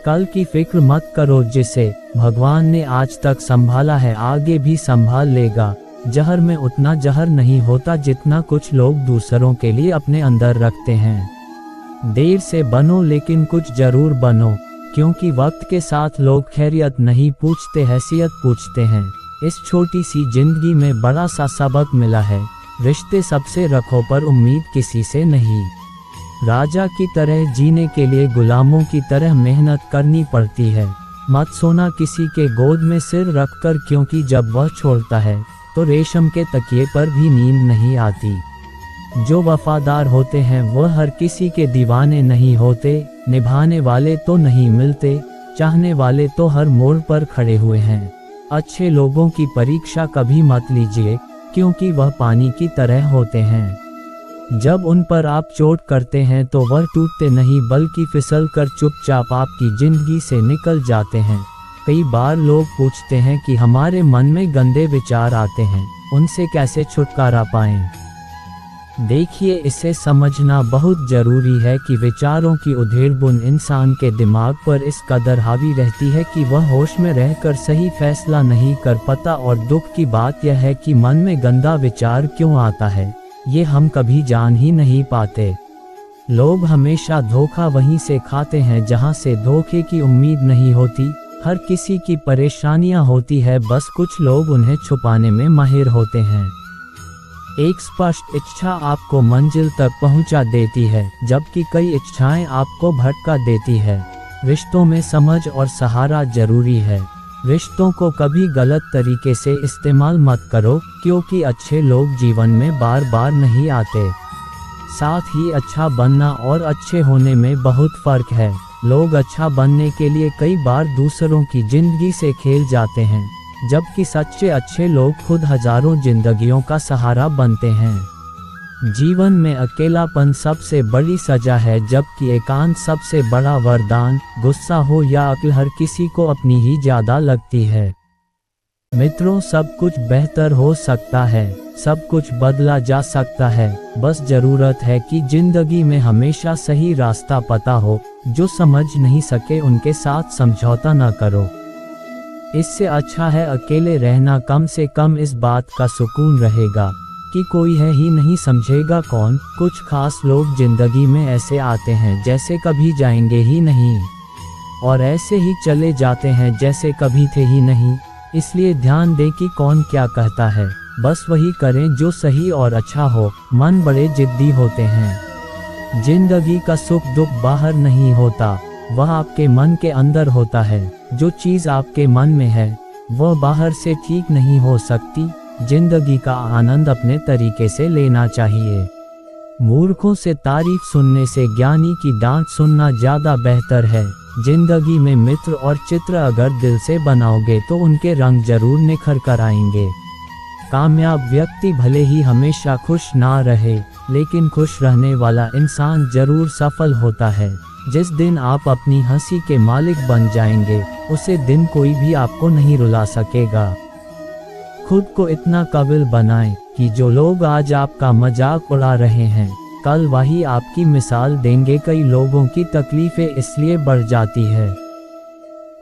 कल की फिक्र मत करो, जिसे भगवान ने आज तक संभाला है आगे भी संभाल लेगा। जहर में उतना जहर नहीं होता जितना कुछ लोग दूसरों के लिए अपने अंदर रखते हैं। देर से बनो लेकिन कुछ जरूर बनो, क्योंकि वक्त के साथ लोग खैरियत नहीं पूछते, हैसियत पूछते हैं। इस छोटी सी जिंदगी में बड़ा सा सबक मिला है, रिश्ते सबसे रखो पर उम्मीद किसी से नहीं। राजा की तरह जीने के लिए गुलामों की तरह मेहनत करनी पड़ती है। मत सोना किसी के गोद में सिर रखकर, क्योंकि जब वह छोड़ता है तो रेशम के तकिए पर भी नींद नहीं आती। जो वफादार होते हैं वह हर किसी के दीवाने नहीं होते। निभाने वाले तो नहीं मिलते, चाहने वाले तो हर मोड़ पर खड़े हुए हैं। अच्छे लोगों की परीक्षा कभी मत लीजिए, क्योंकि वह पानी की तरह होते हैं। जब उन पर आप चोट करते हैं तो वह टूटते नहीं बल्कि फिसल कर चुपचाप आपकी जिंदगी से निकल जाते हैं। कई बार लोग पूछते हैं कि हमारे मन में गंदे विचार आते हैं, उनसे कैसे छुटकारा पाएं? देखिए, इसे समझना बहुत जरूरी है कि विचारों की उधेड़-बुन इंसान के दिमाग पर इस कदर हावी रहती है कि वह होश में रहकर सही फैसला नहीं कर पाता। और दुख की बात यह है कि मन में गंदा विचार क्यों आता है, ये हम कभी जान ही नहीं पाते। लोग हमेशा धोखा वहीं से खाते हैं जहां से धोखे की उम्मीद नहीं होती। हर किसी की परेशानियां होती है, बस कुछ लोग उन्हें छुपाने में माहिर होते हैं। एक स्पष्ट इच्छा आपको मंजिल तक पहुंचा देती है, जबकि कई इच्छाएं आपको भटका देती है। रिश्तों में समझ और सहारा जरूरी है। रिश्तों को कभी गलत तरीके से इस्तेमाल मत करो, क्योंकि अच्छे लोग जीवन में बार बार नहीं आते। साथ ही अच्छा बनना और अच्छे होने में बहुत फर्क है। लोग अच्छा बनने के लिए कई बार दूसरों की जिंदगी से खेल जाते हैं, जबकि सच्चे अच्छे लोग खुद हजारों जिंदगियों का सहारा बनते हैं। जीवन में अकेलापन सबसे बड़ी सजा है, जबकि एकांत सबसे बड़ा वरदान। गुस्सा हो या अक्ल, हर किसी को अपनी ही ज्यादा लगती है। मित्रों, सब कुछ बेहतर हो सकता है, सब कुछ बदला जा सकता है। बस जरूरत है कि जिंदगी में हमेशा सही रास्ता पता हो। जो समझ नहीं सके उनके साथ समझौता न करो। इससे अच्छा है अकेले रहना। कम से कम इस बात का सुकून रहेगा कि कोई है ही नहीं, समझेगा कौन। कुछ खास लोग जिंदगी में ऐसे आते हैं जैसे कभी जाएंगे ही नहीं, और ऐसे ही चले जाते हैं जैसे कभी थे ही नहीं। इसलिए ध्यान दें कि कौन क्या कहता है, बस वही करें जो सही और अच्छा हो। मन बड़े जिद्दी होते हैं। जिंदगी का सुख दुख बाहर नहीं होता, वह आपके मन के अंदर होता है। जो चीज़ आपके मन में है वह बाहर से ठीक नहीं हो सकती। जिंदगी का आनंद अपने तरीके से लेना चाहिए। मूर्खों से तारीफ सुनने से ज्ञानी की डांट सुनना ज़्यादा बेहतर है। जिंदगी में मित्र और चित्र अगर दिल से बनाओगे तो उनके रंग जरूर निखर कर आएंगे। कामयाब व्यक्ति भले ही हमेशा खुश ना रहे, लेकिन खुश रहने वाला इंसान जरूर सफल होता है। जिस दिन आप अपनी हंसी के मालिक बन जाएंगे, उसे दिन कोई भी आपको नहीं रुला सकेगा। खुद को इतना काबिल बनाएं कि जो लोग आज आपका मजाक उड़ा रहे हैं, कल वही आपकी मिसाल देंगे। कई लोगों की तकलीफें इसलिए बढ़ जाती है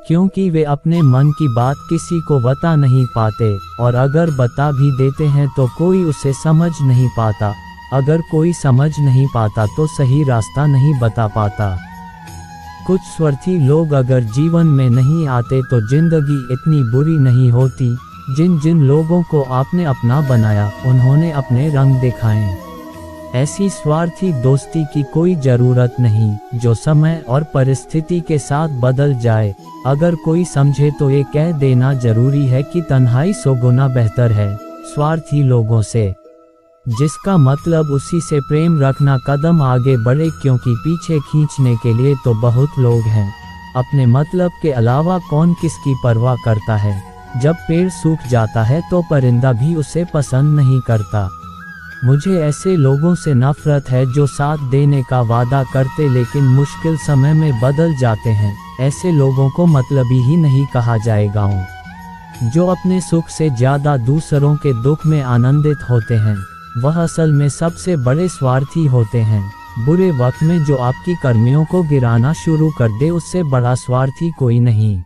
क्योंकि वे अपने मन की बात किसी को बता नहीं पाते, और अगर बता भी देते हैं तो कोई उसे समझ नहीं पाता। अगर कोई समझ नहीं पाता तो सही रास्ता नहीं बता पाता। कुछ स्वार्थी लोग अगर जीवन में नहीं आते तो जिंदगी इतनी बुरी नहीं होती। जिन जिन लोगों को आपने अपना बनाया, उन्होंने अपने रंग दिखाए। ऐसी स्वार्थी दोस्ती की कोई जरूरत नहीं जो समय और परिस्थिति के साथ बदल जाए। अगर कोई समझे तो ये कह देना जरूरी है कि तन्हाई 100 गुना बेहतर है स्वार्थी लोगों से। जिसका मतलब उसी से प्रेम रखना, कदम आगे बढ़े, क्योंकि पीछे खींचने के लिए तो बहुत लोग हैं। अपने मतलब के अलावा कौन किसकी परवाह करता है। जब पेड़ सूख जाता है तो परिंदा भी उसे पसंद नहीं करता। मुझे ऐसे लोगों से नफरत है जो साथ देने का वादा करते लेकिन मुश्किल समय में बदल जाते हैं। ऐसे लोगों को मतलबी ही नहीं कहा जाएगा। जो अपने सुख से ज्यादा दूसरों के दुख में आनंदित होते हैं, वह असल में सबसे बड़े स्वार्थी होते हैं। बुरे वक्त में जो आपकी कर्मियों को गिराना शुरू कर दे उससे बड़ा स्वार्थी कोई नहीं।